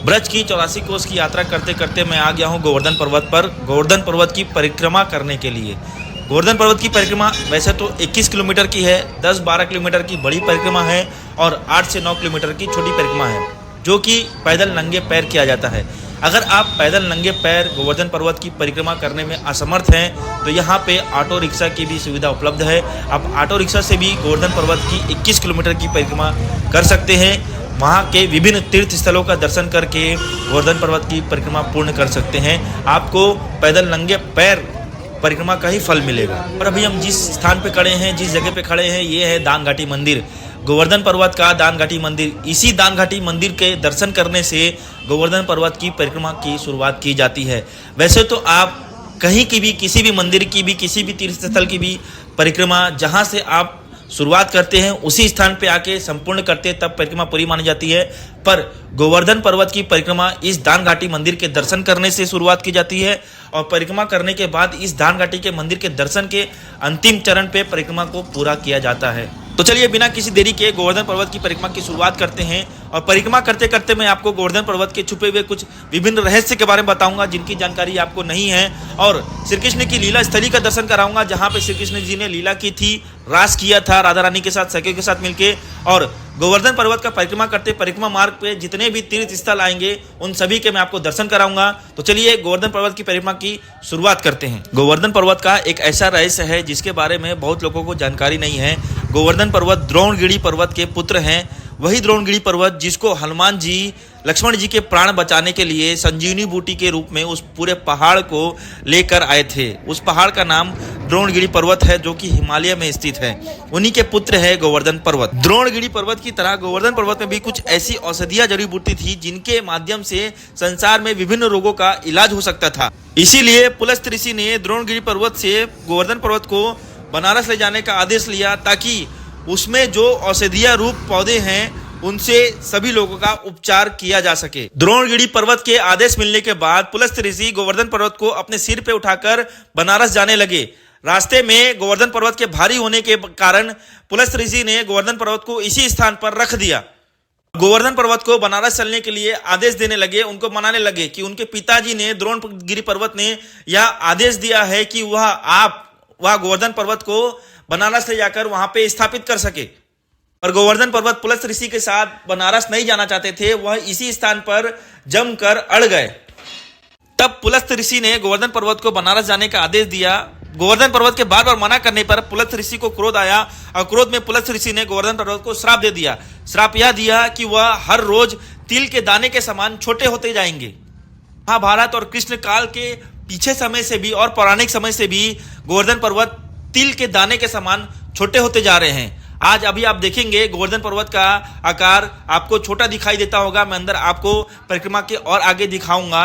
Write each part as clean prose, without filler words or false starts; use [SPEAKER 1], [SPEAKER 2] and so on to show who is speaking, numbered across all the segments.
[SPEAKER 1] ब्रज की 84 कोस की यात्रा करते करते मैं आ गया हूँ गोवर्धन पर्वत पर, गोवर्धन पर्वत की परिक्रमा करने के लिए। गोवर्धन पर्वत की परिक्रमा वैसे तो 21 किलोमीटर की है, 10-12 किलोमीटर की बड़ी परिक्रमा है और 8 से 9 किलोमीटर की छोटी परिक्रमा है, जो कि पैदल नंगे पैर किया जाता है। अगर आप पैदल नंगे पैर गोवर्धन पर्वत की परिक्रमा करने में असमर्थ हैं तो यहाँ पे ऑटो रिक्शा की भी सुविधा उपलब्ध है। आप ऑटो रिक्शा से भी गोवर्धन पर्वत की 21 किलोमीटर की परिक्रमा कर सकते हैं। वहाँ के विभिन्न तीर्थ स्थलों का दर्शन करके गोवर्धन पर्वत की परिक्रमा पूर्ण कर सकते हैं। आपको पैदल नंगे पैर परिक्रमा का ही फल मिलेगा। और अभी हम जिस स्थान पे खड़े हैं, जिस जगह पे खड़े हैं, ये है दान घाटी मंदिर, गोवर्धन पर्वत का दान घाटी मंदिर। इसी दान घाटी मंदिर के दर्शन करने से गोवर्धन पर्वत की परिक्रमा की शुरुआत की जाती है। वैसे तो आप कहीं की भी, किसी भी मंदिर की भी, किसी भी तीर्थ स्थल की भी परिक्रमा जहाँ से आप शुरुआत करते हैं उसी स्थान पे आके संपूर्ण करते हैं, तब परिक्रमा पूरी मानी जाती है। पर गोवर्धन पर्वत की परिक्रमा इस दान घाटी मंदिर के दर्शन करने से शुरुआत की जाती है और परिक्रमा करने के बाद इस दान घाटी के मंदिर के दर्शन के अंतिम चरण पे परिक्रमा को पूरा किया जाता है। तो चलिए बिना किसी देरी के गोवर्धन पर्वत की परिक्रमा की शुरुआत करते हैं। और परिक्रमा करते करते मैं आपको गोवर्धन पर्वत के छुपे हुए कुछ विभिन्न रहस्य के बारे में बताऊंगा जिनकी जानकारी आपको नहीं है, और श्री कृष्ण की लीला स्थली का दर्शन कराऊंगा जहां पे श्री कृष्ण जी ने लीला की थी, रास किया था राधा रानी के साथ, सखियों के साथ मिलके। और गोवर्धन पर्वत का परिक्रमा करते परिक्रमा मार्ग पे जितने भी तीर्थ स्थल आएंगे उन सभी के मैं आपको दर्शन कराऊंगा। तो चलिए गोवर्धन पर्वत की परिक्रमा की शुरुआत करते हैं। गोवर्धन पर्वत का एक ऐसा रहस्य है जिसके बारे में बहुत लोगों को जानकारी नहीं है। गोवर्धन पर्वत द्रोणगिरि पर्वत के पुत्र हैं। वही द्रोणगिरि पर्वत जिसको हनुमान जी लक्ष्मण जी के प्राण बचाने के लिए संजीवनी बूटी के रूप में उस पूरे पहाड़ को लेकर आए थे। उस पहाड़ का नाम द्रोणगिरि पर्वत है, जो कि हिमालय में स्थित है। उन्हीं के पुत्र है गोवर्धन पर्वत। द्रोणगिरि पर्वत की तरह गोवर्धन पर्वत में भी कुछ ऐसी औषधीय जड़ी बूटी थी जिनके माध्यम से संसार में विभिन्न रोगों का इलाज हो सकता था। इसीलिए पुलस्त ऋषि ने द्रोणगिरि पर्वत से गोवर्धन पर्वत को बनारस ले जाने का आदेश लिया, ताकि उसमें जो औषधीय रूप पौधे हैं उनसे सभी लोगों का उपचार किया जा सके। द्रोणगिरि पर्वत के आदेश मिलने के बाद पुलस्त ऋषि गोवर्धन पर्वत को अपने सिर पे उठाकर बनारस जाने लगे। रास्ते में गोवर्धन पर्वत के भारी होने के कारण पुलस्त ऋषि ने गोवर्धन पर्वत को इसी स्थान पर रख दिया। गोवर्धन पर्वत को बनारस चलने के लिए आदेश देने लगे, उनको मनाने लगे कि उनके पिताजी ने, द्रोणगिरि पर्वत ने यह आदेश दिया है कि वह गोवर्धन पर्वत को बनारस ले जाकर वहां पे स्थापित कर सके। और गोवर्धन पर्वत पुलस्त ऋषि के साथ बनारस नहीं जाना चाहते थे, वह इसी स्थान पर जमकर अड़ गए। तब पुलस्त ऋषि ने गोवर्धन पर्वत को बनारस जाने का आदेश दिया। गोवर्धन पर्वत के बार बार मना करने पर पुलस्त ऋषि को क्रोध आया और क्रोध में पुलस्त ऋषि ने गोवर्धन पर्वत को श्राप दे दिया। श्राप यह दिया कि वह हर रोज तिल के दाने के समान छोटे होते जाएंगे। महाभारत और कृष्ण काल के पीछे समय से भी और पौराणिक समय से भी गोवर्धन पर्वत तिल के दाने के समान छोटे होते जा रहे हैं। आज अभी आप देखेंगे गोवर्धन पर्वत का आकार आपको छोटा दिखाई देता होगा। मैं अंदर आपको परिक्रमा के और आगे दिखाऊंगा।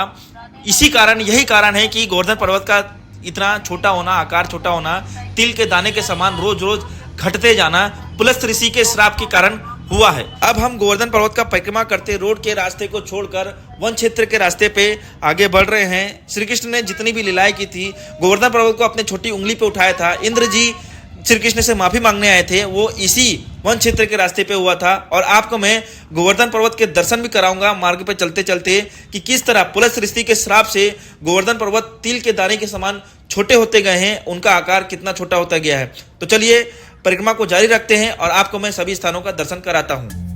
[SPEAKER 1] यही कारण है कि गोवर्धन पर्वत का इतना छोटा होना, आकार छोटा होना, तिल के दाने के समान रोज रोज घटते जाना पुलस्त ऋषि के श्राप के कारण हुआ है। अब हम गोवर्धन पर्वत का परिक्रमा करते रोड के रास्ते को छोड़कर वन क्षेत्र के रास्ते पे आगे बढ़ रहे हैं। श्री कृष्ण ने जितनी भी लीलाएं की थी, गोवर्धन पर्वत को अपने छोटी उंगली पे उठाया था। इंद्र जी श्री कृष्ण से माफी मांगने आए थे, वो इसी वन क्षेत्र के रास्ते पे हुआ था। और आपको मैं गोवर्धन पर्वत के दर्शन भी कराऊंगा मार्ग पे चलते चलते कि किस तरह पुलस्त ऋषि के श्राप से गोवर्धन पर्वत तिल के दाने के समान छोटे होते गए हैं, उनका आकार कितना छोटा होता गया है। तो चलिए परिक्रमा को जारी रखते हैं और आपको मैं सभी स्थानों का दर्शन कराता हूँ।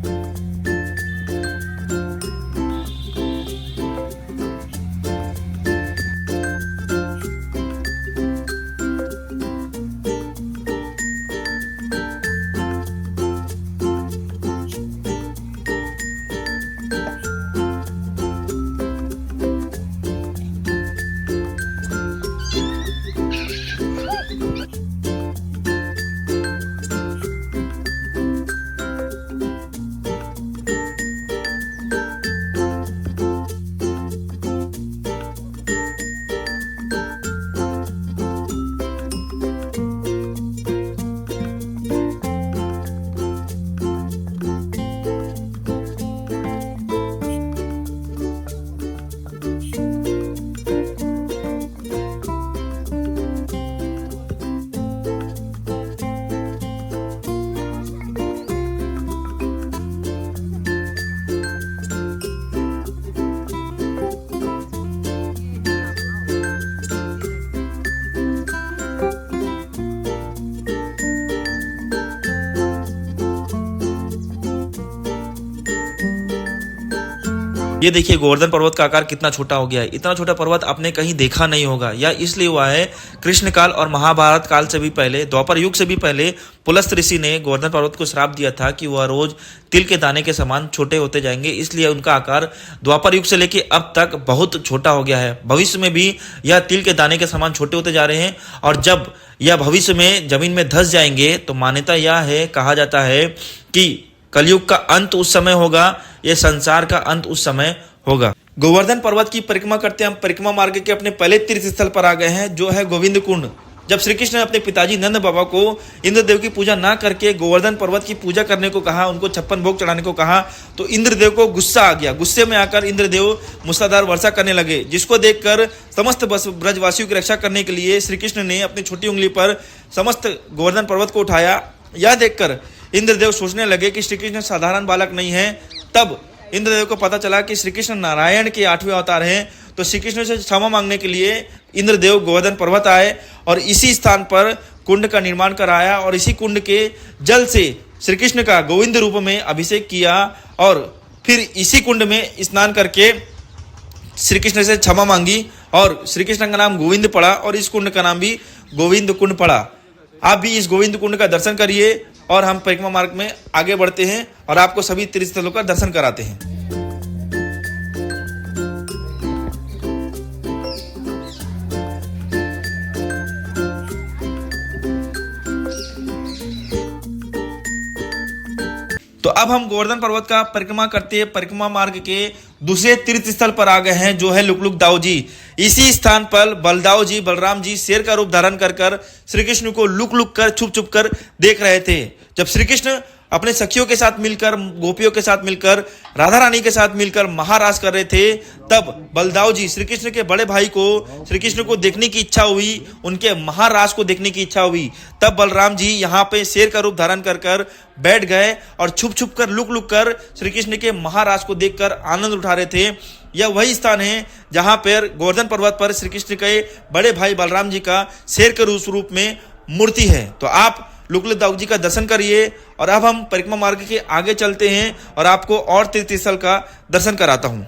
[SPEAKER 1] ये देखिए गोवर्धन पर्वत का आकार कितना छोटा हो गया है। इतना छोटा पर्वत आपने कहीं देखा नहीं होगा। यह इसलिए हुआ है, कृष्ण काल और महाभारत काल से भी पहले, द्वापर युग से भी पहले पुलस्त ऋषि ने गोवर्धन पर्वत को श्राप दिया था कि वह रोज तिल के दाने के समान छोटे होते जाएंगे, इसलिए उनका आकार द्वापर युग से लेके अब तक बहुत छोटा हो गया है। भविष्य में भी यह तिल के दाने के समान छोटे होते जा रहे हैं, और जब यह भविष्य में जमीन में धंस जाएंगे तो मान्यता यह है, कहा जाता है कि कलयुग का अंत उस समय होगा, यह संसार का अंत उस समय होगा। गोवर्धन पर्वत की परिक्रमा करते हम परिक्रमा मार्ग के अपने पहले तीर्थ स्थल पर आ गए हैं, जो है गोविंद कुंड। जब श्री कृष्ण ने अपने पिताजी नंद बाबा को इंद्रदेव की पूजा ना करके गोवर्धन पर्वत की पूजा करने को कहा, उनको 56 भोग चढ़ाने को कहा, तो इंद्रदेव को गुस्सा आ गया। गुस्से में आकर इंद्रदेव मूसलाधार वर्षा करने लगे, जिसको देखकर समस्त ब्रजवासियों की रक्षा करने के लिए श्री कृष्ण ने अपनी छोटी उंगली पर समस्त गोवर्धन पर्वत को उठाया। यह देखकर इंद्रदेव सोचने लगे कि श्री कृष्ण साधारण बालक नहीं है। तब इंद्रदेव को पता चला कि श्री कृष्ण नारायण के 8वें अवतार हैं, तो श्री कृष्ण से क्षमा मांगने के लिए इंद्रदेव गोवर्धन पर्वत आए और इसी स्थान पर कुंड का निर्माण कराया, और इसी कुंड के जल से श्री कृष्ण का गोविंद रूप में अभिषेक किया, और फिर इसी कुंड में स्नान करके श्री कृष्ण से क्षमा मांगी, और श्री कृष्ण का नाम गोविंद पड़ा, और इस कुंड का नाम भी गोविंद कुंड पड़ा। आप भी इस गोविंद कुंड का दर्शन करिए, और हम परिक्रमा मार्ग में आगे बढ़ते हैं और आपको सभी तीर्थ स्थलों का दर्शन कराते हैं। तो अब हम गोवर्धन पर्वत का परिक्रमा करते परिक्रमा मार्ग के दूसरे तीर्थ स्थल पर आ गए हैं, जो है लुकलुक दाऊ जी। इसी स्थान पर बलदाऊ जी, बलराम जी शेर का रूप धारण कर कर श्री कृष्ण को लुक लुक कर, छुप छुप कर देख रहे थे। जब श्री कृष्ण अपने सखियों के साथ मिलकर, गोपियों के साथ मिलकर, राधा रानी के साथ मिलकर महाराज कर रहे थे, तब बलदाऊ जी श्री कृष्ण के बड़े भाई को, श्री कृष्ण को देखने की इच्छा हुई, उनके महाराज को देखने की इच्छा हुई। तब बलराम जी यहाँ पे शेर का रूप धारण कर कर बैठ गए और छुप छुप कर, लुक लुक कर श्री कृष्ण के महाराज को देखकर आनंद उठा रहे थे। यह वही स्थान है जहाँ पर गोवर्धन पर्वत पर श्री कृष्ण के बड़े भाई बलराम जी का शेर के रूप में मूर्ति है। तो आप लुकलुक दाऊ जी का दर्शन करिए, और अब हम परिक्रमा मार्ग के आगे चलते हैं और आपको और तीर्थ स्थल का दर्शन कराता हूं।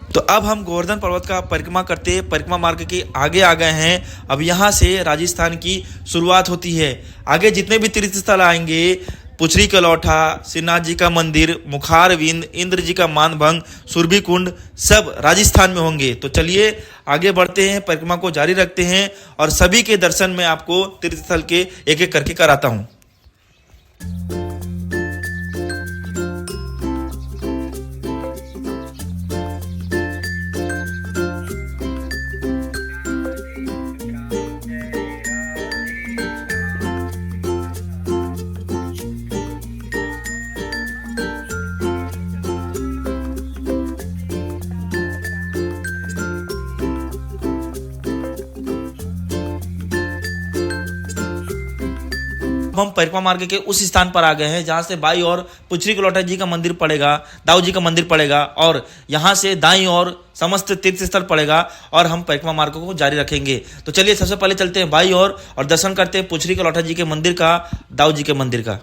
[SPEAKER 1] तो अब हम गोवर्धन पर्वत का परिक्रमा करते परिक्रमा मार्ग के आगे आ गए हैं। अब यहाँ से राजस्थान की शुरुआत होती है। आगे जितने भी तीर्थ स्थल आएंगे, पुछरी का लौठा, श्रीनाथ जी का मंदिर, मुखारविंद, इंद्र जी का मानभंग, सुरभि कुंड, सब राजस्थान में होंगे। तो चलिए आगे बढ़ते हैं, परिक्रमा को जारी रखते हैं, और सभी के दर्शन में आपको तीर्थ स्थल के एक एक करके कराता हूँ। हम परिक्रमा मार्ग के उस स्थान पर आ गए हैं जहां से बाई और पुछरी कलौटा जी का मंदिर पड़ेगा, दाऊ जी का मंदिर पड़ेगा, और यहां से दाई और समस्त तीर्थ स्थल पड़ेगा, और हम परिक्रमा मार्ग को जारी रखेंगे। तो चलिए सबसे पहले चलते हैं बाई और दर्शन करते हैं पुछरी कलौटा जी के मंदिर का, दाऊ जी के मंदिर का।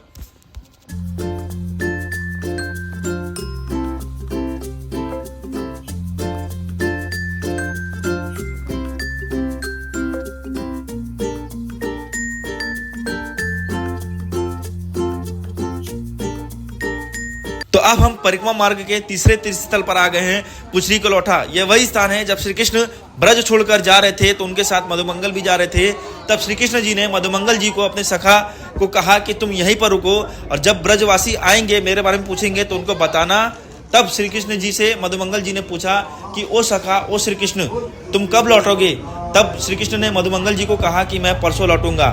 [SPEAKER 1] तो अब हम परिक्रमा मार्ग के तीसरे तीर्थ स्थल पर आ गए हैं, पुछरी कलौठा। यह वही स्थान है जब श्री कृष्ण ब्रज छोड़कर जा रहे थे, तो उनके साथ मधुमंगल भी जा रहे थे। तब श्री कृष्ण जी ने मधुमंगल जी को, अपने सखा को कहा कि तुम यहीं पर रुको, और जब ब्रजवासी आएंगे मेरे बारे में पूछेंगे तो उनको बताना। तब श्री कृष्ण जी से मधुमंगल जी ने पूछा कि ओ सखा, ओ श्री कृष्ण, तुम कब लौटोगे? तब श्री कृष्ण ने मधुमंगल जी को कहा कि मैं परसों लौटूंगा।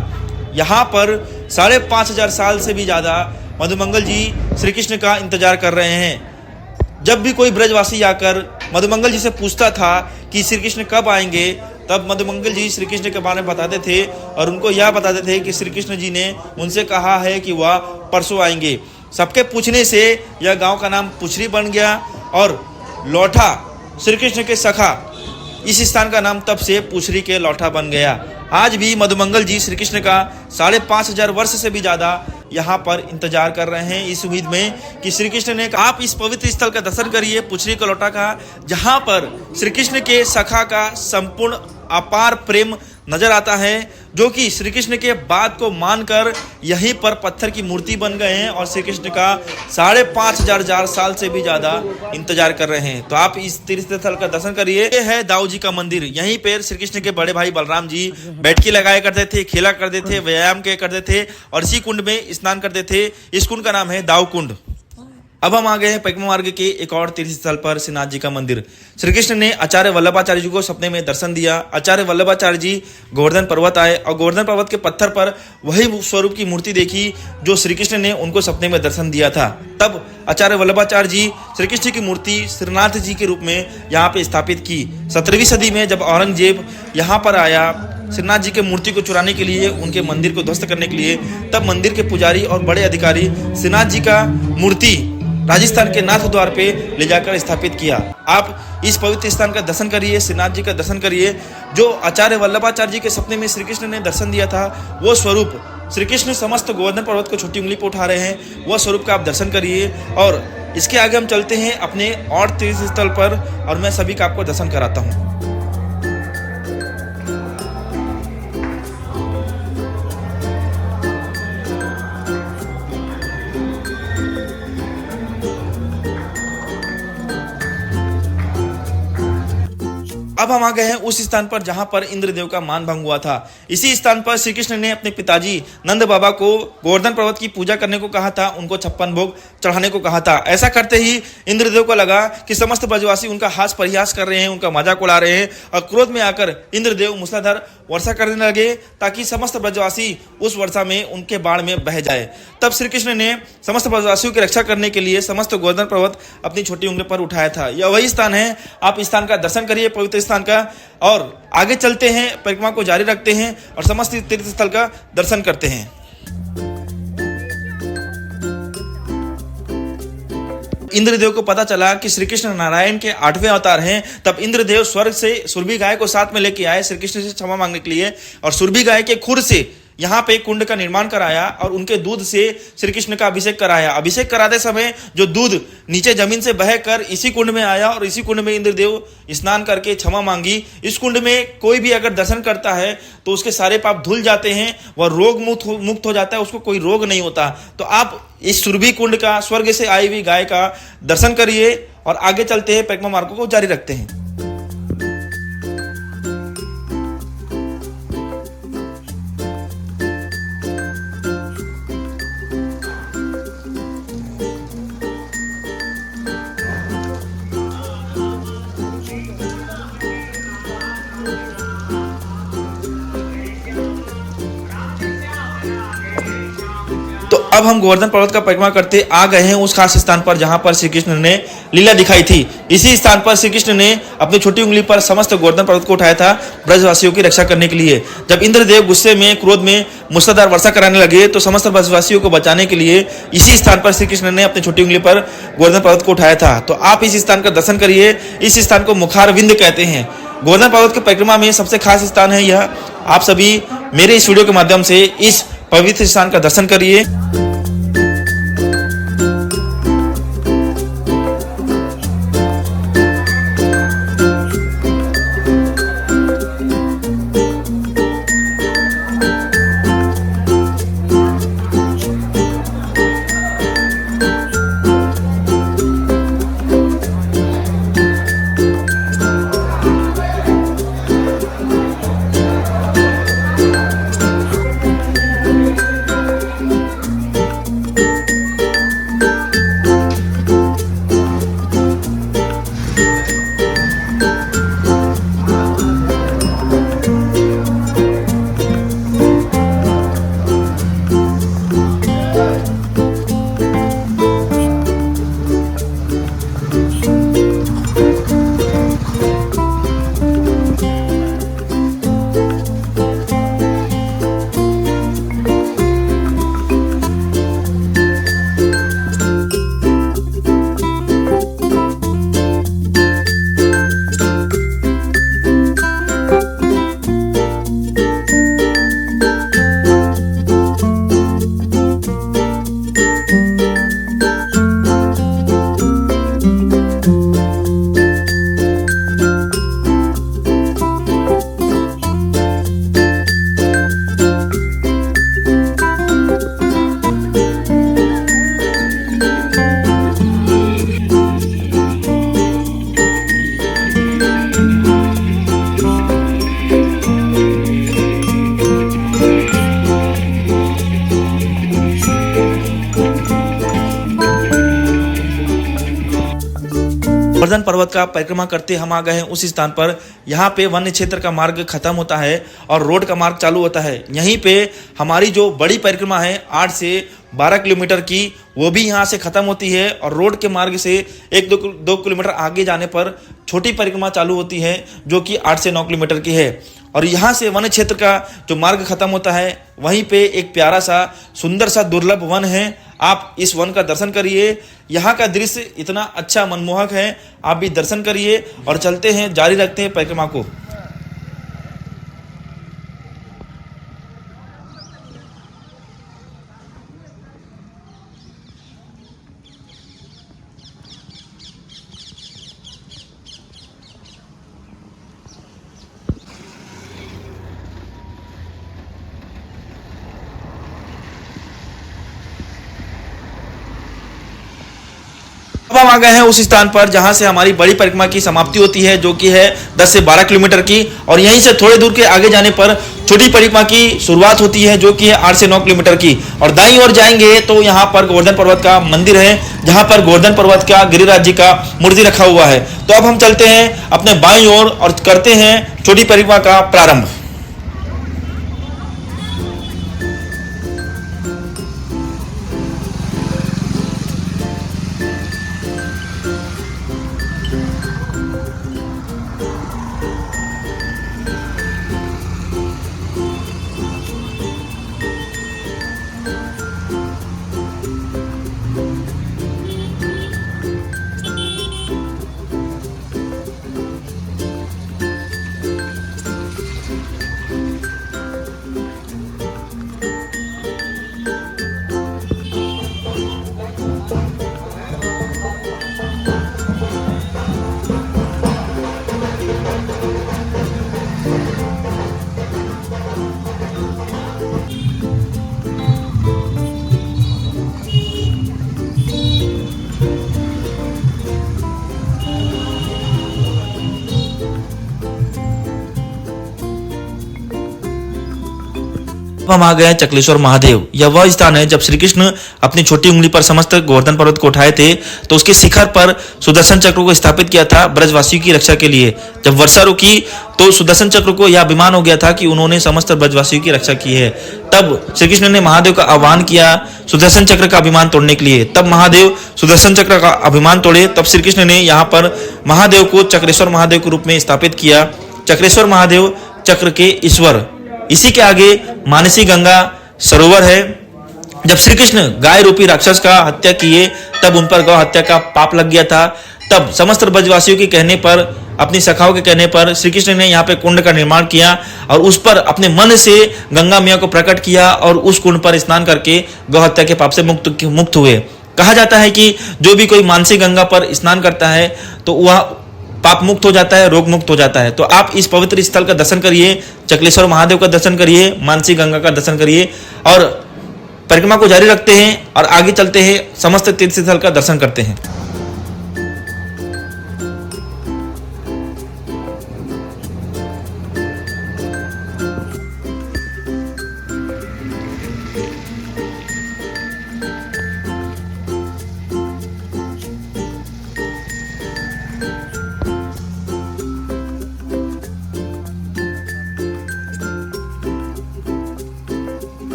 [SPEAKER 1] यहाँ पर 5,500 साल से भी ज़्यादा मधुमंगल जी श्री कृष्ण का इंतजार कर रहे हैं। जब भी कोई ब्रजवासी आकर मधुमंगल जी से पूछता था कि श्री कृष्ण कब आएंगे, तब मधुमंगल जी श्री कृष्ण के बारे में बताते थे, और उनको यह बताते थे कि श्री कृष्ण जी ने उनसे कहा है कि वह परसों आएंगे। सबके पूछने से यह गांव का नाम पुछरी बन गया, और लौठा श्री कृष्ण के सखा, इस स्थान का नाम तब से पुछरी के लौठा बन गया। आज भी मधुमंगल जी श्री कृष्ण का 5,500 वर्ष से भी ज़्यादा यहाँ पर इंतजार कर रहे हैं इस उम्मीद में कि श्री कृष्ण ने आप इस पवित्र स्थल का दर्शन करिए, पुछरी कलौटा का, जहाँ पर श्री कृष्ण के सखा का संपूर्ण अपार प्रेम नजर आता है, जो कि श्री कृष्ण के बात को मानकर यहीं पर पत्थर की मूर्ति बन गए हैं और श्री कृष्ण का 5,500 साल से भी ज्यादा इंतजार कर रहे हैं। तो आप इस तीर्थ स्थल का दर्शन करिए। ये है दाऊ जी का मंदिर। यहीं पर श्री कृष्ण के बड़े भाई बलराम जी बैठकी लगाया करते थे, खेला करते थे, व्यायाम किया करते थे और इसी कुंड में स्नान करते थे। इस कुंड का नाम है दाऊ कुंड। अब हम आ गए हैं परिक्रमा मार्ग के एक और तीर्थ स्थल पर, श्रीनाथ जी का मंदिर। श्री कृष्ण ने आचार्य वल्लभाचार्य जी को सपने में दर्शन दिया। आचार्य वल्लभाचार्य जी गोवर्धन पर्वत आए और गोवर्धन पर्वत के पत्थर पर वही स्वरूप की मूर्ति देखी जो श्री कृष्ण ने उनको सपने में दर्शन दिया था। तब आचार्य वल्लभाचार्य जी श्री कृष्ण की मूर्ति श्रीनाथ जी के रूप में यहाँ पे स्थापित की। 17वीं सदी में जब औरंगजेब यहाँ पर आया श्रीनाथ जी के मूर्ति को चुराने के लिए, उनके मंदिर को ध्वस्त करने के लिए, तब मंदिर के पुजारी और बड़े अधिकारी श्रीनाथ जी का मूर्ति राजस्थान के नाथ द्वार पे ले जाकर स्थापित किया। आप इस पवित्र स्थान का दर्शन करिए, श्रीनाथ जी का दर्शन करिए। जो आचार्य वल्लभाचार्य जी के सपने में श्री कृष्ण ने दर्शन दिया था, वो स्वरूप श्री कृष्ण समस्त गोवर्धन पर्वत को छोटी उंगली पर उठा रहे हैं, वह स्वरूप का आप दर्शन करिए। और इसके आगे हम चलते हैं अपने और तीर्थ स्थल पर और मैं सभी का आपको दर्शन कराता हूँ। अब हम आ गए हैं उस स्थान पर जहां पर इंद्रदेव का मान भंग हुआ था। इसी स्थान पर श्री कृष्ण ने अपने पिताजी नंद बाबा को गोवर्धन पर्वत की पूजा करने को कहा था, उनको 56 भोग चढ़ाने को कहा था। ऐसा करते ही इंद्रदेव को लगा कि समस्त ब्रजवासी उनका हास परिहास कर रहे हैं, उनका मजाक उड़ा रहे हैं और क्रोध में आकर इंद्रदेव मूसलाधार वर्षा करने लगे ताकि समस्त ब्रजवासी उस वर्षा में उनके बाढ़ में बह जाए। तब श्री कृष्ण ने समस्त ब्रजवासियों की रक्षा करने के लिए समस्त गोवर्धन पर्वत अपनी छोटी उंगली पर उठाया था। यह वही स्थान है। आप इस स्थान का दर्शन करिए, पवित्र स्थान का, और आगे चलते हैं, परिक्रमा को जारी रखते हैं और समस्त तीर्थ स्थल का दर्शन करते हैं। इंद्रदेव को पता चला कि श्री कृष्ण नारायण के 8वें अवतार हैं। तब इंद्रदेव स्वर्ग से सुरभि गाय को साथ में लेके आए श्री कृष्ण से क्षमा मांगने के लिए, और सुरभि गाय के खुर से यहाँ पे कुंड का निर्माण कराया और उनके दूध से श्री कृष्ण का अभिषेक कराया। अभिषेक कराते समय जो दूध नीचे जमीन से बहकर इसी कुंड में आया और इसी कुंड में इंद्रदेव स्नान करके क्षमा मांगी। इस कुंड में कोई भी अगर दर्शन करता है तो उसके सारे पाप धुल जाते हैं, वह रोग मुक्त हो जाता है, उसको कोई रोग नहीं होता। तो आप इस सुरभि कुंड का, स्वर्ग से आई हुई गाय का दर्शन करिए और आगे चलते हैं, परिक्रमा मार्ग को जारी रखते हैं। तो अब हम गोवर्धन पर्वत का परिक्रमा करते आ गए हैं उस खास स्थान पर जहां पर श्री कृष्ण ने लीला दिखाई थी। इसी स्थान पर श्री कृष्ण ने अपनी छोटी उंगली पर समस्त गोवर्धन पर्वत को उठाया था ब्रजवासियों की रक्षा करने के लिए। जब इंद्रदेव गुस्से में, क्रोध में मूसलाधार वर्षा कराने लगे तो समस्त ब्रजवासियों को बचाने के लिए इसी स्थान पर श्री कृष्ण ने अपनी छोटी उंगली पर गोवर्धन पर्वत को उठाया था। तो आप इस स्थान का दर्शन करिए। इस स्थान को मुखारविंद कहते हैं। गोवर्धन पर्वत की परिक्रमा में सबसे खास स्थान है यह। आप सभी मेरे इस वीडियो के माध्यम से इस पवित्र स्थान का दर्शन करिए। गोवर्धन पर्वत का परिक्रमा करते हम आ गए हैं उस स्थान पर। यहाँ पे वन्य क्षेत्र का मार्ग खत्म होता है और रोड का मार्ग चालू होता है। यहीं पे हमारी जो बड़ी परिक्रमा है 8 से 12 किलोमीटर की, वो भी यहाँ से खत्म होती है और रोड के मार्ग से 1-2 किलोमीटर आगे जाने पर छोटी परिक्रमा चालू होती है जो कि 8 से 9 किलोमीटर की है। और यहाँ से वन क्षेत्र का जो मार्ग खत्म होता है वहीं पे एक प्यारा सा सुंदर सा दुर्लभ वन है। आप इस वन का दर्शन करिए। यहाँ का दृश्य इतना अच्छा मनमोहक है, आप भी दर्शन करिए और चलते हैं, जारी रखते हैं परिक्रमा को। अब हम आ गए हैं उस स्थान पर जहां से हमारी बड़ी परिक्रमा की समाप्ति होती है जो कि है 10 से 12 किलोमीटर की, और यहीं से थोड़े दूर के आगे जाने पर छोटी परिक्रमा की शुरुआत होती है जो कि है 8 से 9 किलोमीटर की। और दाईं ओर जाएंगे तो यहाँ पर गोवर्धन पर्वत का मंदिर है जहां पर गोवर्धन पर्वत का गिरिराज जी का मूर्ति रखा हुआ है। तो अब हम चलते हैं अपने बाईं ओर और करते हैं छोटी परिक्रमा का प्रारंभ। हम आ गए हैं चक्लेश्वर महादेव। यह वह स्थान है जब श्री कृष्ण अपनी छोटी उंगली पर समस्त गोवर्धन पर्वत को उठाए थे तो उसके शिखर पर सुदर्शन चक्र को स्थापित किया था ब्रजवासियों की रक्षा के लिए। जब वर्षा रुकी तो सुदर्शन चक्र को यह अभिमान हो गया था कि उन्होंने समस्त ब्रजवासियों की रक्षा की है। तब श्री कृष्ण ने महादेव का आह्वान किया सुदर्शन चक्र का अभिमान तोड़ने के लिए। तब महादेव सुदर्शन चक्र का अभिमान तोड़े। तब श्री कृष्ण ने यहाँ पर महादेव को चक्रेश्वर महादेव के रूप में स्थापित किया। चक्रेश्वर महादेव चक्र के ईश्वर। इसी के आगे मानसी गंगा सरोवर है। जब श्री कृष्ण गाय रूपी राक्षस का हत्या किए तब उन पर गौ हत्या का पाप लग गया था। तब समस्त ब्रजवासियों के कहने पर, अपनी सखाओं के कहने पर श्री कृष्ण ने यहाँ पे कुंड का निर्माण किया और उस पर अपने मन से गंगा मैया को प्रकट किया और उस कुंड पर स्नान करके गौ हत्या के पाप से मुक्त हुए। कहा जाता है कि जो भी कोई मानसी गंगा पर स्नान करता है तो वह पाप मुक्त हो जाता है, रोग मुक्त हो जाता है। तो आप इस पवित्र स्थल का दर्शन करिए, चक्लेश्वर महादेव का दर्शन करिए, मानसी गंगा का दर्शन करिए और परिक्रमा को जारी रखते हैं और आगे चलते हैं, समस्त तीर्थ स्थल का दर्शन करते हैं।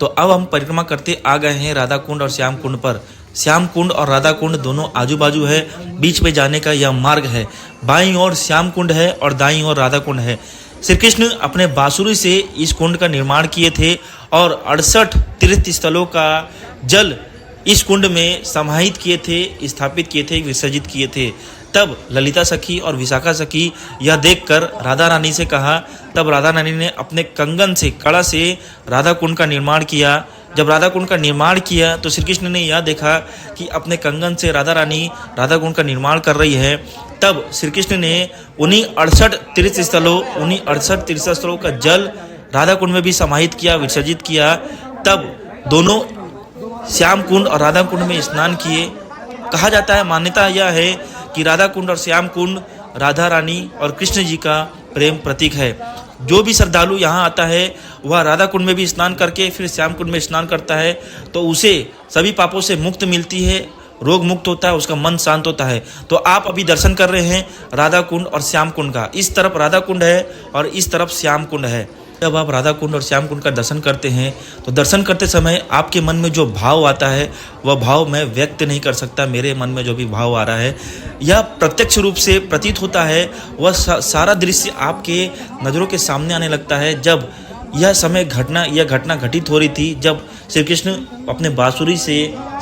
[SPEAKER 1] तो अब हम परिक्रमा करते आ गए हैं राधा कुंड और श्याम कुंड पर। श्याम कुंड और राधा कुंड दोनों आजू बाजू है, बीच में जाने का यह मार्ग है। बाईं ओर श्याम कुंड है और दाईं ओर राधा कुंड है। श्री कृष्ण अपने बांसुरी से इस कुंड का निर्माण किए थे और 68 तीर्थ स्थलों का जल इस कुंड में समाहित किए थे, स्थापित किए थे, विसर्जित किए थे। तब ललिता सखी और विशाखा सखी यह देखकर राधा रानी से कहा। तब राधा रानी ने अपने कंगन से, कड़ा से राधा कुंड का निर्माण किया। जब राधा कुंड का निर्माण किया तो श्री कृष्ण ने यह देखा कि अपने कंगन से राधा रानी राधा कुंड का निर्माण कर रही है। तब श्री कृष्ण ने उन्हीं 68 तीर्थ स्थलों का जल राधा कुंड में भी समाहित किया, विसर्जित किया। तब दोनों श्याम कुंड और राधा कुंड में स्नान किए। कहा जाता है, मान्यता यह है कि राधा कुंड और श्याम कुंड राधा रानी और कृष्ण जी का प्रेम प्रतीक है। जो भी श्रद्धालु यहाँ आता है वह राधा कुंड में भी स्नान करके फिर श्याम कुंड में स्नान करता है तो उसे सभी पापों से मुक्त मिलती है, रोग मुक्त होता है, उसका मन शांत होता है। तो आप अभी दर्शन कर रहे हैं राधा कुंड और श्याम कुंड का। इस तरफ राधा कुंड है और इस तरफ श्याम कुंड है। जब आप राधा कुंड और श्याम कुंड का दर्शन करते हैं तो दर्शन करते समय आपके मन में जो भाव आता है वह भाव मैं व्यक्त नहीं कर सकता। मेरे मन में जो भी भाव आ रहा है यह प्रत्यक्ष रूप से प्रतीत होता है। वह सारा दृश्य आपके नज़रों के सामने आने लगता है। जब यह घटना घटित हो रही थी, जब श्री कृष्ण अपने बांसुरी से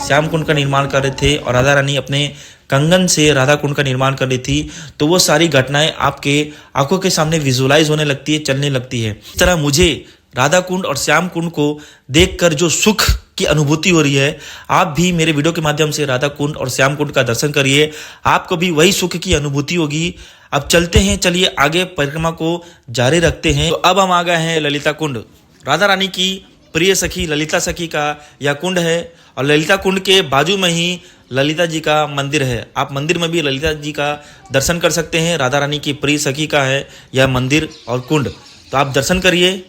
[SPEAKER 1] श्याम कुंड का निर्माण कर रहे थे और राधा रानी अपने कंगन से राधा कुंड का निर्माण कर रही थी, तो वो सारी घटनाएं आपके आंखों के सामने विजुअलाइज होने लगती है, चलने लगती है। इस तरह मुझे राधा कुंड और श्याम कुंड को देखकर जो सुख की अनुभूति हो रही है, आप भी मेरे वीडियो के माध्यम से राधा कुंड और श्याम कुंड का दर्शन करिए, आपको भी वही सुख की अनुभूति होगी। अब चलते हैं, चलिए आगे परिक्रमा को जारी रखते हैं। तो अब हम आ गए हैं ललिता कुंड। राधा रानी की प्रिय सखी ललिता सखी का यह कुंड है और ललिता कुंड के बाजू में ही ललिता जी का मंदिर है। आप मंदिर में भी ललिता जी का दर्शन कर सकते हैं। राधा रानी की प्रिय सखी का है यह मंदिर और कुंड, तो आप दर्शन करिए।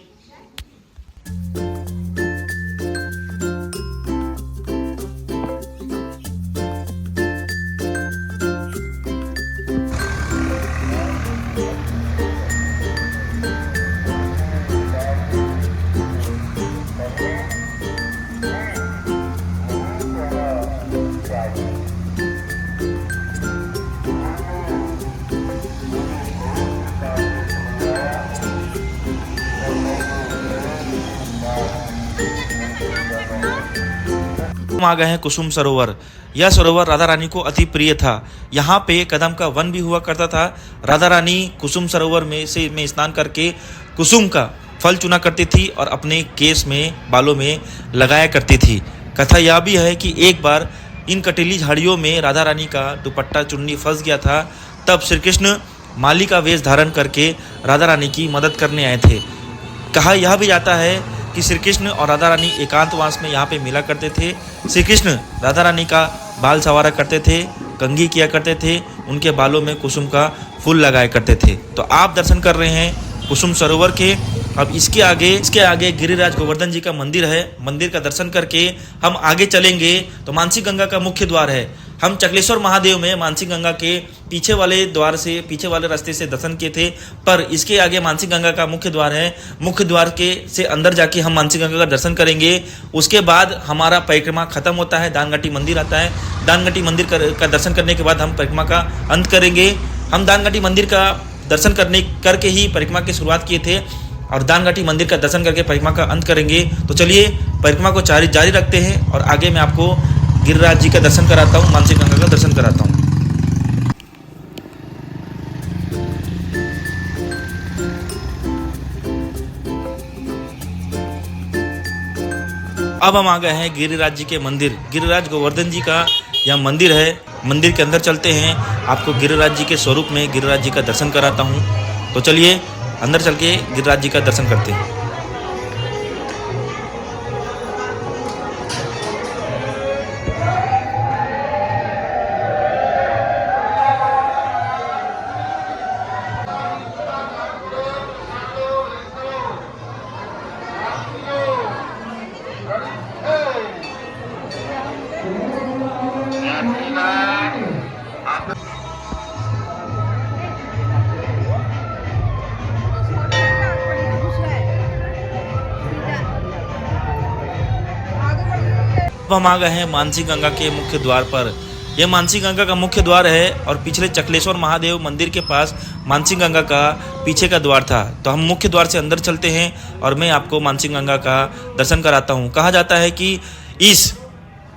[SPEAKER 1] हम आ गए हैं कुसुम सरोवर। यह सरोवर राधा रानी को अति प्रिय था। यहाँ पे कदम का वन भी हुआ करता था। राधा रानी कुसुम सरोवर में स्नान करके कुसुम का फल चुना करती थी और अपने केस में, बालों में लगाया करती थी। कथा यह भी है कि एक बार इन कटीली झाड़ियों में राधा रानी का दुपट्टा चुन्नी फंस गया था। तब श्री कृष्ण माली का वेश धारण करके राधा रानी की मदद करने आए थे। कहा यह भी जाता है कि श्री कृष्ण और राधा रानी एकांतवास में यहाँ पे मिला करते थे। श्री कृष्ण राधा रानी का बाल संवारा करते थे, कंघी किया करते थे, उनके बालों में कुसुम का फूल लगाया करते थे। तो आप दर्शन कर रहे हैं कुसुम सरोवर के। अब इसके आगे गिरिराज गोवर्धन जी का मंदिर है। मंदिर का दर्शन करके हम आगे चलेंगे तो मानसी गंगा का मुख्य द्वार है। हम चकलेश्वर महादेव में मानसी गंगा के पीछे वाले रास्ते से दर्शन किए थे, पर इसके आगे मानसी गंगा का मुख्य द्वार है। मुख्य द्वार के से अंदर जाके हम मानसी गंगा का दर्शन करेंगे। उसके बाद हमारा परिक्रमा खत्म होता है, दानगटी मंदिर आता है। दानगटी मंदिर का दर्शन करने के बाद हम परिक्रमा का अंत करेंगे। हम दानगटी मंदिर का दर्शन करके ही परिक्रमा की शुरुआत किए थे और दानगटी मंदिर का दर्शन करके परिक्रमा का अंत करेंगे। तो चलिए परिक्रमा को जारी रखते हैं और आगे मैं आपको गिरिराज जी का दर्शन कराता हूँ, मानसी गंगा का दर्शन कराता हूँ। अब हम आ गए हैं गिरिराज जी के मंदिर। गिरिराज गोवर्धन जी का यह मंदिर है। मंदिर के अंदर चलते हैं, आपको गिरिराज जी के स्वरूप में गिरिराज जी का दर्शन कराता हूँ। तो चलिए अंदर चल के गिरिराज जी का दर्शन करते हैं। अब हम आ गए हैं मानसी गंगा के मुख्य द्वार पर। यह मानसी गंगा का मुख्य द्वार है और पिछले चकलेश्वर महादेव मंदिर के पास मानसिंह गंगा का पीछे का द्वार था। तो हम मुख्य द्वार से अंदर चलते हैं और मैं आपको मानसिंह गंगा का दर्शन कराता हूँ। कहा जाता है कि इस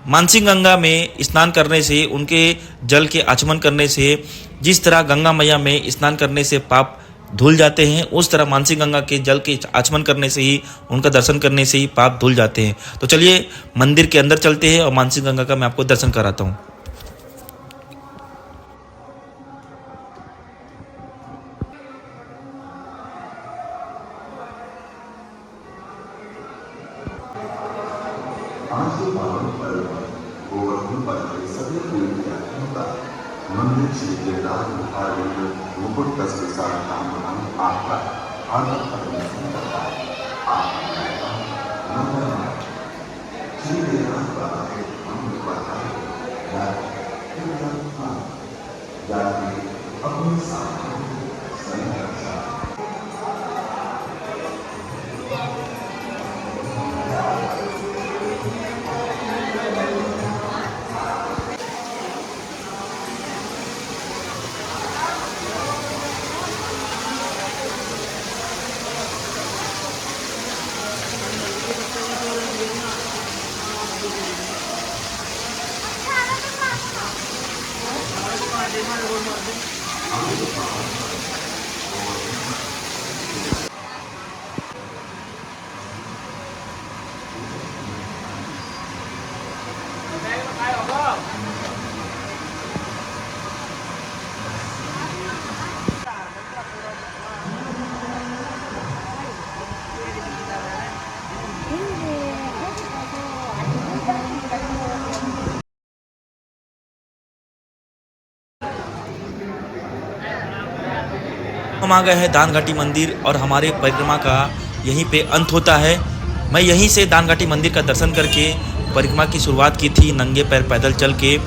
[SPEAKER 1] मानसिंह गंगा में स्नान करने से, उनके जल के आचमन करने से, जिस तरह गंगा मैया में स्नान करने से पाप धुल जाते हैं, उस तरह मानसिंह गंगा के जल के आचमन करने से ही, उनका दर्शन करने से ही पाप धुल जाते हैं। तो चलिए मंदिर के अंदर चलते हैं और मानसिंह गंगा का मैं आपको दर्शन कराता हूँ।
[SPEAKER 2] आज के पावन पर्व पर गोवर्धन पर्व के सभी तीर्थयात्रियों का मंदिर श्री गिरिराज महादेव मुकुट के साथ काम आपका हार्दिक अभिनंदन करता है। आपका नमस्कार। श्री गिरिराज बाबा के मंदिर जाके अपने सामने संरक्षा
[SPEAKER 1] हम आ गए हैं दान घाटी मंदिर और हमारे परिक्रमा का यहीं पे अंत होता है। मैं यहीं से दान घाटी मंदिर का दर्शन करके परिक्रमा की शुरुआत की थी, नंगे पैर पैदल चल के।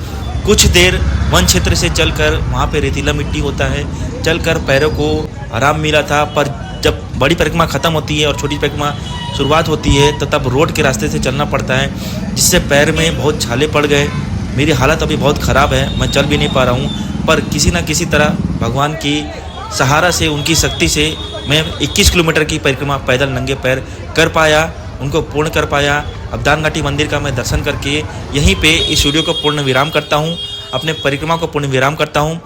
[SPEAKER 1] कुछ देर वन क्षेत्र से चलकर, वहाँ पे रेतीला मिट्टी होता है, चलकर पैरों को आराम मिला था। पर जब बड़ी परिक्रमा ख़त्म होती है और छोटी परिक्रमा शुरुआत होती है तो तब रोड के रास्ते से चलना पड़ता है, जिससे पैर में बहुत छाले पड़ गए। मेरी हालत अभी बहुत ख़राब है, मैं चल भी नहीं पा रहा हूँ। पर किसी न किसी तरह भगवान की सहारा से, उनकी शक्ति से मैं 21 किलोमीटर की परिक्रमा पैदल नंगे पैर कर पाया, उनको पूर्ण कर पाया। अब दान घाटी मंदिर का मैं दर्शन करके यहीं पे इस वीडियो को पूर्ण विराम करता हूँ, अपने परिक्रमा को पूर्ण विराम करता हूँ।